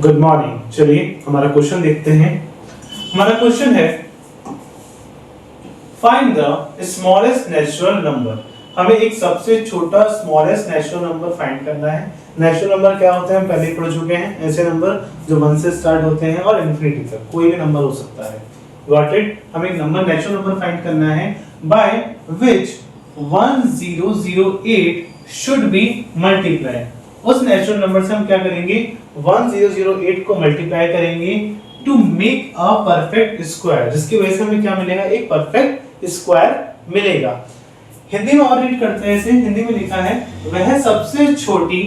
Good morning. चलिए हमारा question देखते हैं। हमारा क्वेश्चन है find the smallest natural number. हमें एक सबसे छोटा स्मॉलेस्ट नेचुरल नंबर फाइंड करना है। नेचुरल नंबर क्या होते हैं हम पहले ही पढ़ चुके हैं। ऐसे नंबर जो 1 से स्टार्ट होते हैं और इन्फिनिटी तक कोई भी नंबर हो सकता है। Got it. हमें एक नंबर नेचुरल नंबर फाइंड करना है by which 1008 should be multiply. उस नेचुरल नंबर से हम क्या करेंगे 1008 को मल्टीप्लाई करेंगे to make a perfect square, जिसकी वजह से हमें क्या मिलेगा एक परफेक्ट स्क्वायर मिलेगा। हिंदी में और रीड करते हैं इसे। हिंदी में लिखा है वह सबसे छोटी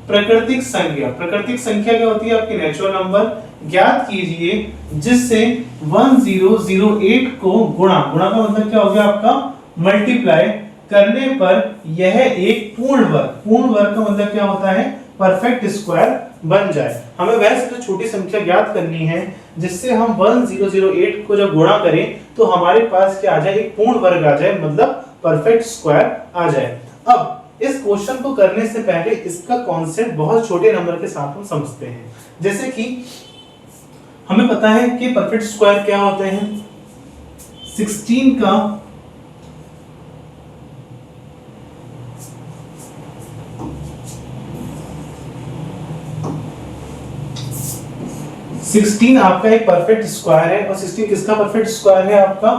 प्राकृतिक संख्या। प्राकृतिक संख्या क्या होती है आपकी नेचुरल नंबर ज्ञात कीजिए जिससे 1008 को गुणा का मतलब क्या हो गया आपका मल्टीप्लाई करने पर यह एक पूर्ण वर्ग का मतलब क्या होता है परफेक्ट स्क्वायर बन जाए। हमें वह सबसे छोटी संख्या ज्ञात करनी है जिससे हम 1008 को जब गुणा करें तो हमारे पास क्या आ जाए एक पूर्ण वर्ग आ जाए, मतलब परफेक्ट स्क्वायर आ जाए। अब इस क्वेश्चन को करने से पहले इसका कॉन्सेप्ट बहुत छोटे नंबर के साथ हम समझते हैं। जैसे कि हमें पता है कि परफेक्ट स्क्वायर क्या होते हैं। 16 का 16 आपका एक परफेक्ट स्क्वायर है और 16 किसका परफेक्ट स्क्वायर है आपका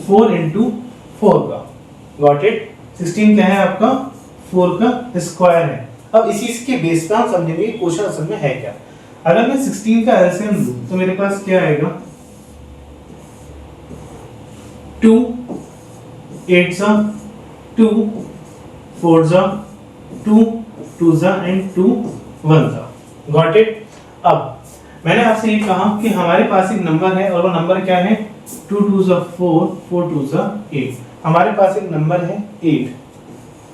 4 into 4 का। Got it. 16 क्या है आपका 4 का स्क्वायर है। अब इसी के बेस पे हम समझेंगे क्वेश्चन असल में है क्या। अगर मैं 16 का एलसीएम लूं तो मेरे पास क्या आएगा 2 8 जा 2 4 जा 2 2 जा एंड 2 1 जा। Got it. अब मैंने आपसे ये कहा कि हमारे पास एक नंबर है और वो नंबर क्या है 2 2 जा 4 4 2 जा 8। हमारे पास एक नंबर है 8।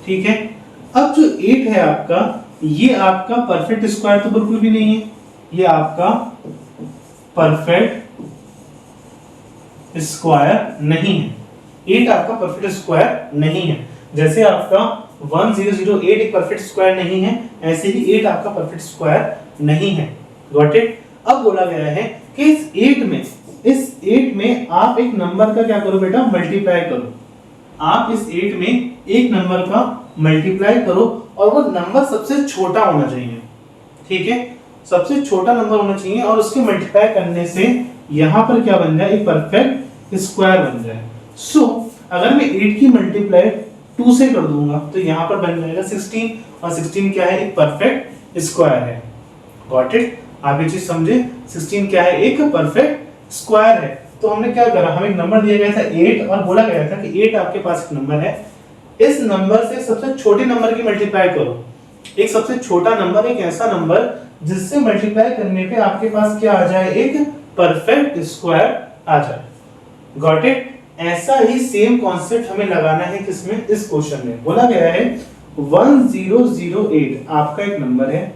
ठीक है। अब जो 8 है आपका ये आपका परफेक्ट स्क्वायर तो बिल्कुल भी नहीं है। ये आपका परफेक्ट स्क्वायर नहीं है। 8 आपका परफेक्ट स्क्वायर नहीं है। जैसे आपका 1008 एक परफेक्ट स्क्वायर नहीं है, ऐसे ही 8 आपका परफेक्ट स्क्वायर नहीं है। Got it. अब बोला गया है कि इस 8 में आप एक नंबर का क्या करो बेटा मल्टीप्लाई करो। आप इस 8 में एक नंबर का मल्टीप्लाई करो और वो नंबर सबसे छोटा होना चाहिए। ठीक है, सबसे छोटा नंबर होना चाहिए और उसके मल्टीप्लाई करने से यहां पर क्या बन जाए एक परफेक्ट स्क्वायर बन जाए। सो अगर मैं 8 की मल्टीप्लाई 2 से कर दूंगा तो यहां पर बन जाएगा 16 और 16 क्या है एक परफेक्ट स्क्वायर है। Got it. आप ये चीज समझे 16 क्या है एक परफेक्ट स्क्वायर है। तो हमने क्या करा हमें एक नंबर दिया गया था 8 और बोला गया था कि 8 आपके पास एक नंबर है, इस नंबर से सबसे छोटे नंबर की मल्टीप्लाई करो। एक सबसे छोटा नंबर एक ऐसा नंबर जिससे मल्टीप्लाई करने पे आपके पास क्या आ जाए एक परफेक्ट स्क्वायर आ जाए। Got it. ऐसा ही सेम कॉन्सेप्ट हमें लगाना है किसमें इस क्वेश्चन में। बोला गया है 1008 आपका एक नंबर है,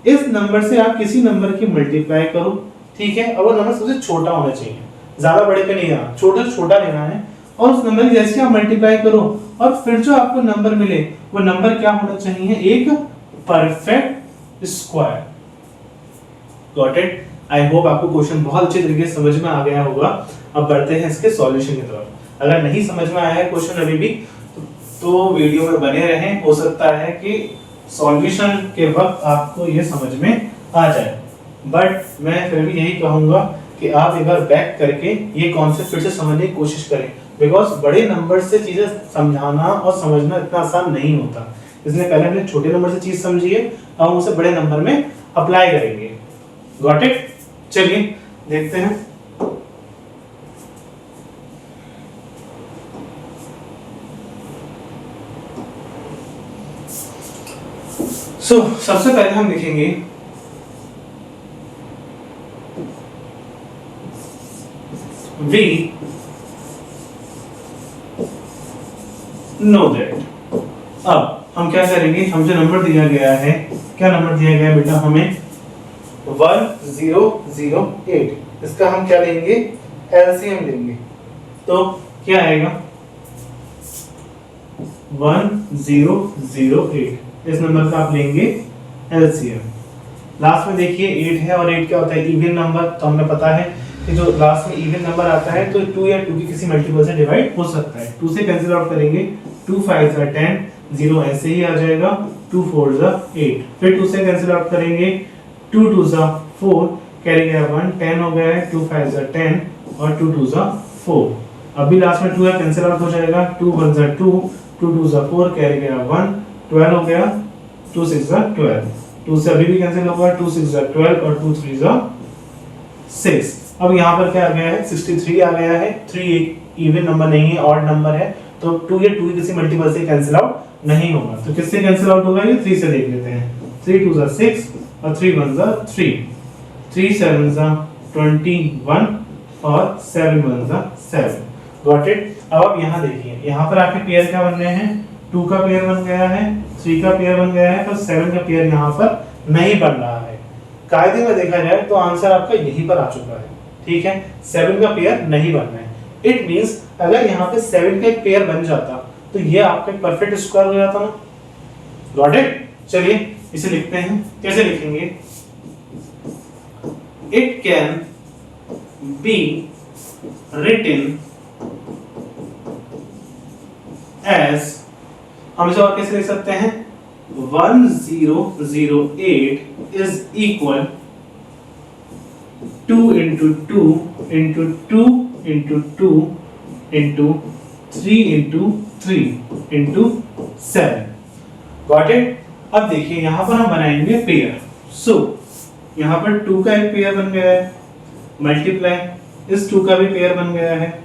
इस नंबर से आप किसी नंबर की मल्टीप्लाई करो। ठीक है, और वो नंबर सबसे छोटा होना चाहिए, ज्यादा बड़े पे नहीं जाना, छोटे से छोटा लेना है और उस नंबर की जैसे आप मल्टीप्लाई करो और फिर जो आपको नंबर मिले वो नंबर क्या होना चाहिए एक perfect square. Got it. I hope आपको क्वेश्चन बहुत अच्छे तरीके से समझ में आ गया होगा। अब बढ़ते हैं इसके सॉल्यूशन की तरफ। अगर नहीं समझ में आया है क्वेश्चन अभी भी तो वीडियो में बने रहें, हो सकता है कि सॉल्यूशन के वक्त आपको ये समझ में आ जाए। बट मैं फिर भी यही कहूंगा कि आप एक बार बैक करके ये कॉन्सेप्ट फिर से समझने की कोशिश करें, बिकॉज बड़े नंबर से चीजें समझाना और समझना इतना आसान नहीं होता। इसलिए पहले हमने छोटे नंबर से चीज समझी है, अब हम उसे बड़े नंबर में अप्लाई करेंगे। Got it. चलिए देखते हैं। सबसे पहले हम लिखेंगे we know that। अब हम क्या करेंगे, हम जो नंबर दिया गया है, क्या नंबर दिया गया है बेटा हमें 1008, इसका हम क्या लेंगे एलसीएम लेंगे। तो क्या आएगा 1008, इस नंबर का आप लेंगे एलसीएम। लास्ट में देखिए 8 है और 8 क्या होता है इवन नंबर, तो हमें पता है कि जो लास्ट में इवन नंबर आता है तो 2 या 2 की किसी मल्टीपल से डिवाइड हो सकता है। 2 से कैंसिल आउट करेंगे 2 5 10, 0 ऐसे ही आ जाएगा, 2 4 8। फिर 2 से कैंसिल आउट करेंगे 2 2 4, कैरी गया 1, 10 हो गया है, 2 5 10 और 2 2 4। अभी लास्ट में 2 है कैंसिल आउट हो जाएगा, 2 1 2, 2 2 4, कैरी गया 1, 12 हो गया, 2 6 12। 2 से अभी भी कैंसिल होगा, 2 6 12 और 2 3 6। अब यहाँ पर क्या आ गया है 63 आ गया है। 3 एक इवन नंबर नहीं है, ऑड नंबर है, तो 2 या 2 किसी मल्टीपल से कैंसिल आउट नहीं होगा। तो किससे कैंसिल आउट होगा, ये 3 से देख लेते हैं। 3 2 6 और 3 1 3, 3 7 21 और 7 1 7। Got it. अब आप यहाँ देखिए, यहाँ पर आपके पेयर क्या बन रहे हैं, 2 का पेयर बन गया है, 3 का पेयर बन गया है, पर 7 का पेयर यहाँ पर नहीं बन रहा है। कायदे में देखा जाए तो आंसर आपका यहीं पर आ चुका है, ठीक है। 7 का पेयर नहीं बन रहा है। इट मींस अगर यहाँ पे 7 का एक पेयर बन जाता तो ये आपका एक परफेक्ट स्क्वायर हो जाता ना। Got it. चलिए इसे लिखते हैं, कैसे लिखेंगे, it can be written as, हम इसे और कैसे लिख सकते हैं, 1008 is equal 2 into 2 into 2 into 2 into 3 into 3 into 7। Got it? अब देखिए यहाँ पर हम बनाएंगे पेयर। सो यहाँ पर 2 का एक पेयर बन गया है, मल्टीप्लाई इस 2 का भी पेयर बन गया है,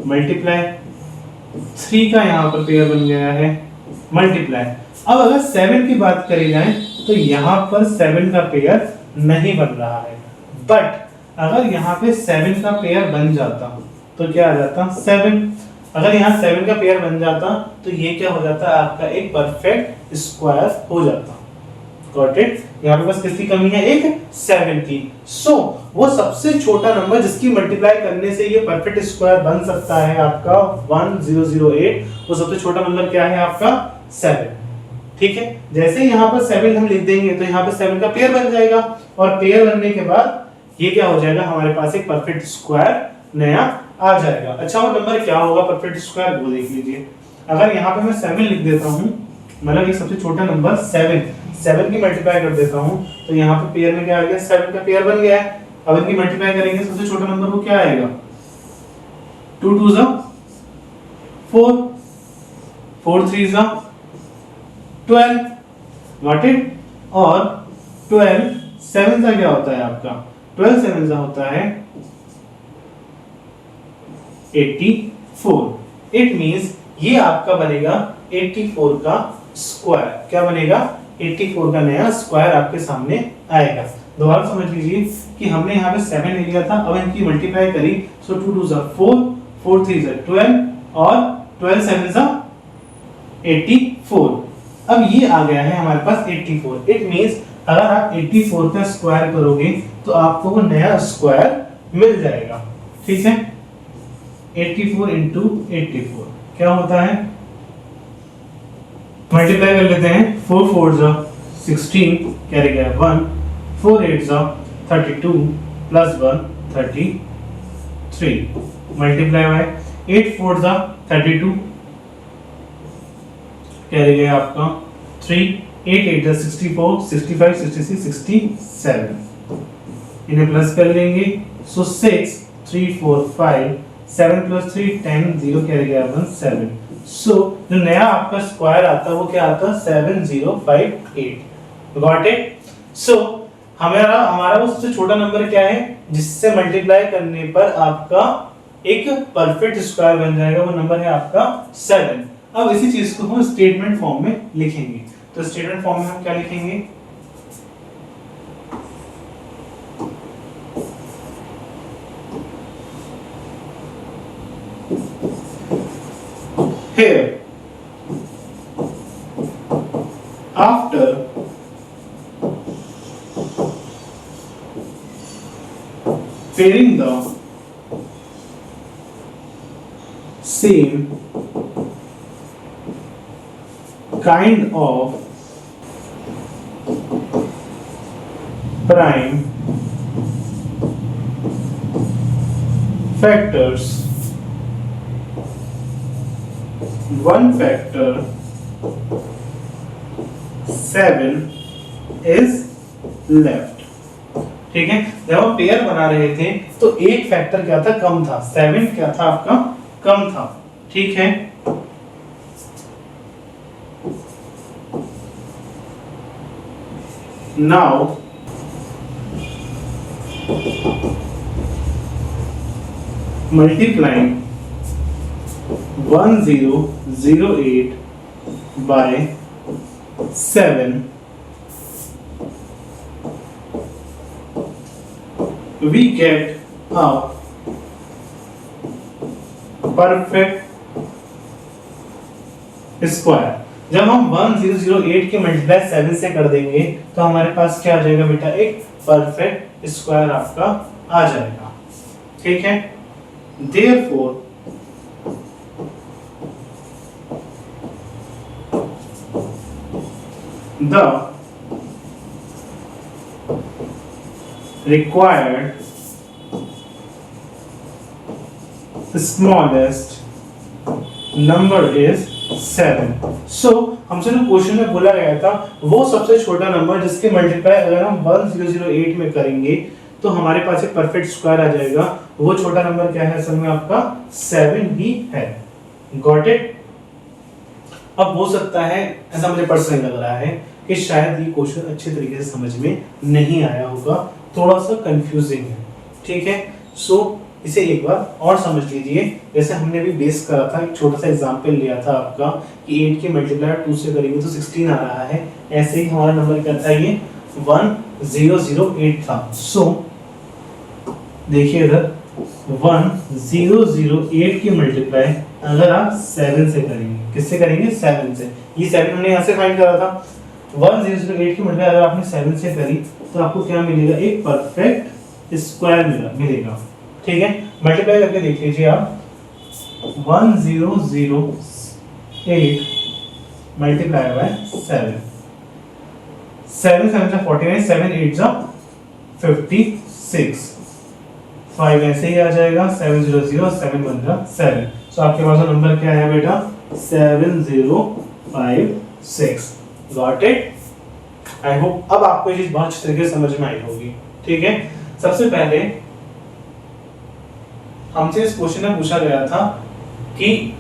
मल्टीप्लाई 3 का यहाँ पर पेयर बन गया है, मल्टीप्लाई। अब अगर 7 की बात करी जाए तो यहाँ पर 7 का पेयर नहीं बन रहा है, बट अगर यहाँ पे 7 का पेयर बन जाता तो क्या आ जाता 7। अगर यहाँ 7 का पेयर बन जाता तो ये क्या हो जाता, आपका एक परफेक्ट स्क्वायर हो जाता। Got it. यहाँ पे बस किसकी कमी है, एक 7 की। सो वो सबसे छोटा नंबर जिसकी मल्टीप्लाई करने से ये परफेक्ट स्क्वायर बन सकता है आपका 1008, वो सबसे छोटा नंबर क्या है आपका 7। ठीक है, जैसे यहाँ पर 7 हम लिख देंगे तो यहाँ पे 7 का पेयर बन जाएगा, और पेयर बनने के बाद ये क्या हो जाएगा, हमारे पास एक परफेक्ट स्क्वायर नया आ जाएगा। अच्छा, वो नंबर क्या होगा परफेक्ट स्क्वायर, वो देख लीजिए। अगर यहाँ पे मैं 7 लिख देता हूँ, मतलब ये सबसे छोटा नंबर 7 की मल्टीप्लाई कर देता हूँ, तो यहाँ पे पेयर में क्या आ गया, 7 का पेयर बन गया है। अब इनकी मल्टीप्लाई करेंगे, सबसे छोटा नंबर वो क्या आएगा, 2 2 4, 4 3 12। Got it. और 12 7 का क्या होता है आपका, 12 7 का होता है 84। इट मींस ये आपका बनेगा 84 का स्क्वायर। क्या बनेगा, 84 का नया स्क्वायर आपके सामने आएगा। दोबारा समझ लीजिए कि हमने यहाँ पे 7 ले लिया था, अब इनकी मल्टीप्लाई करी, सो 2 2 4, 4 3 12 और 12 7 84। अब ये आ गया है हमारे पास 84। इट मींस अगर आप 84 का स्क्वायर करोगे तो आपको वो नया स्क्वायर मिल जाएगा। ठीक है, 84 into 84 क्या होता है, मल्टीप्लाई कर लेते हैं। 4 4 16, कैरी गया 1, 4 8 32 प्लस 1 33, मल्टीप्लाई बाय 8 4 32, कैरी गया आपका 3, 8 8 64, 65 66 67, इन्हें प्लस कर लेंगे, सो 6 3 4 5, 7 plus 3 10, 0 कैरी गया 1 7। सो जो नया आपका स्क्वायर आता है वो क्या आता है, 7058। Got it. सो हमारा वो सबसे छोटा नंबर क्या है जिससे मल्टीप्लाई करने पर आपका एक परफेक्ट स्क्वायर बन जाएगा, वो नंबर है आपका 7। अब इसी चीज को हम स्टेटमेंट फॉर्म में लिखेंगे। तो स्टेटमेंट फॉर्म में हम क्या लिखेंगे, here after pairing the same kind of prime factors, one factor 7 is left। ठीक है, जब हम पेयर बना रहे थे तो एक फैक्टर क्या था, कम था, 7 क्या था आपका, कम था। ठीक है, now multiplying 1008 by 7, we get a perfect square. जब हम 1008 के मल्टीप्लाई 7 से कर देंगे तो हमारे पास क्या आ जाएगा बेटा, एक परफेक्ट स्क्वायर आपका आ जाएगा। ठीक है, therefore the required smallest number is 7। सो हमसे जो क्वेश्चन में बोला गया था वो सबसे छोटा नंबर जिसके मल्टीप्लाई अगर हम 1008 में करेंगे तो हमारे पास एक परफेक्ट स्क्वायर आ जाएगा। वो छोटा नंबर क्या है, असल में आपका 7 ही है। Got it. अब हो सकता है, ऐसा मुझे पर्सनली लग रहा है कि शायद ये क्वेश्चन अच्छे तरीके से समझ में नहीं आया होगा, थोड़ा सा कंफ्यूजिंग है। ठीक है, सो इसे एक बार और समझ लीजिए। जैसे हमने भी बेस करा था, एक छोटा सा एग्जांपल लिया था आपका कि 8 के मल्टीप्लाई 2 से करेंगे तो 16 आ रहा है। ऐसे ही हमारा नंबर क्या था, ये 1008 था। सो देखिए इधर 1008 की मल्टीप्लाई अगर आप 7 से करेंगे, किससे करेंगे, 7 से। ये 7 हमने यहाँ से फाइंड करा था। 1008 की मल्टीप्लाई अगर आपने 7 से करी तो आपको क्या मिलेगा, एक परफेक्ट स्क्वायर मिलेगा। ठीक है, मल्टीप्लाई करके देख लीजिए आप। 1008 मल्टीप्लाई बाय 7, 7 7 जा 49, 7 8 जा 56, 5 ऐसे ही आ जाएगा, 700 7 1 जा 7। सो आपके पास नंबर क्या है बेटा, 7056। Got it. आई होप अब आपको ये चीज बहुत अच्छे तरीके से समझ में आई होगी। ठीक है, सबसे पहले हमसे इस क्वेश्चन में पूछा गया था कि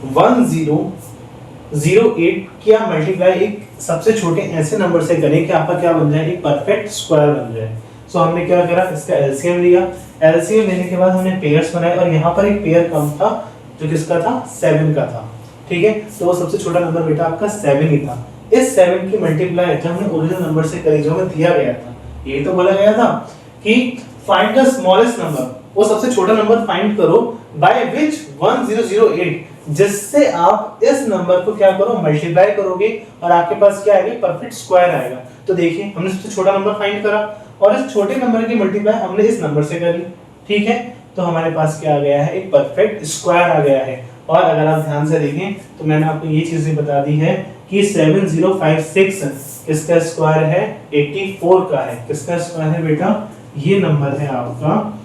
1008 क्या मल्टीप्लाई एक सबसे छोटे ऐसे नंबर से करें कि आपका क्या बन जाए, एक परफेक्ट स्क्वायर बन जाए। सो हमने क्या करा, इसका एलसीएम लिया। एलसीएम लेने के बाद हमने पेयर्स बनाए और यहाँ पर एक पेयर कम था जो किसका था, 7 का था। ठीक है, तो वो सबसे छोटा नंबर बेटा आपका 7 ही था। इस 7 की मल्टीप्लाई जब हमने ओरिजिनल नंबर से करी, जो हमें दिया गया था, ये तो बोला गया था कि फाइंड द स्मॉलेस्ट नंबर, वो सबसे छोटा नंबर फाइंड करो बाय विच 1008, जिससे आप इस नंबर को क्या करो, मल्टीप्लाई करोगे और आपके पास क्या आएगा, परफेक्ट स्क्वायर आएगा। तो देखिए हमने सबसे छोटा नंबर फाइंड करा और इस छोटे नंबर की मल्टीप्लाई हमने इस नंबर से करी। ठीक है, तो हमारे पास क्या आ गया है, एक परफेक्ट स्क्वायर आ गया है। और अगर आप ध्यान से देखें तो मैंने आपको ये चीज भी बता दी है कि 7056 किसका स्क्वायर है, 84 का है। किसका स्क्वायर है बेटा, ये नंबर है आपका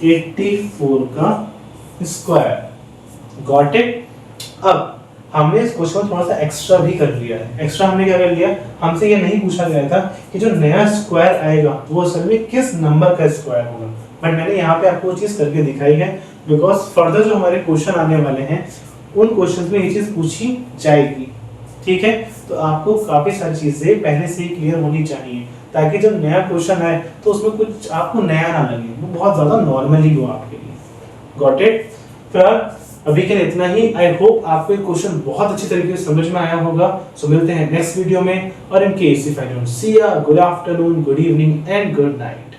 84 का स्क्वायर। Got it. अब हमने इस क्वेश्चन में थोड़ा सा एक्स्ट्रा भी कर लिया है। एक्स्ट्रा हमने क्या कर लिया, हमसे ये नहीं पूछा गया था कि जो नया स्क्वायर आएगा वो असल में किस नंबर का स्क्वायर होगा, बट मैंने यहाँ पे आपको वो चीज करके दिखाई है, बिकॉज फर्दर जो हमारे क्वेश्चन आने वाले हैं उन क्वेश्चंस में ये चीज पूछी जाएगी। ठीक है, तो आपको काफी सारी चीजें पहले से ही क्लियर होनी चाहिए ताकि जब नया क्वेश्चन आए तो उसमें कुछ आपको नया ना लगे, वो बहुत ज्यादा नॉर्मल ही हो आपके लिए। Got it. फिर अभी के लिए इतना ही। आई होप आपको ये क्वेश्चन बहुत अच्छी तरीके से समझ में आया होगा। सो मिलते हैं नेक्स्ट वीडियो में, और in case if I don't see you, good afternoon, good evening and good night.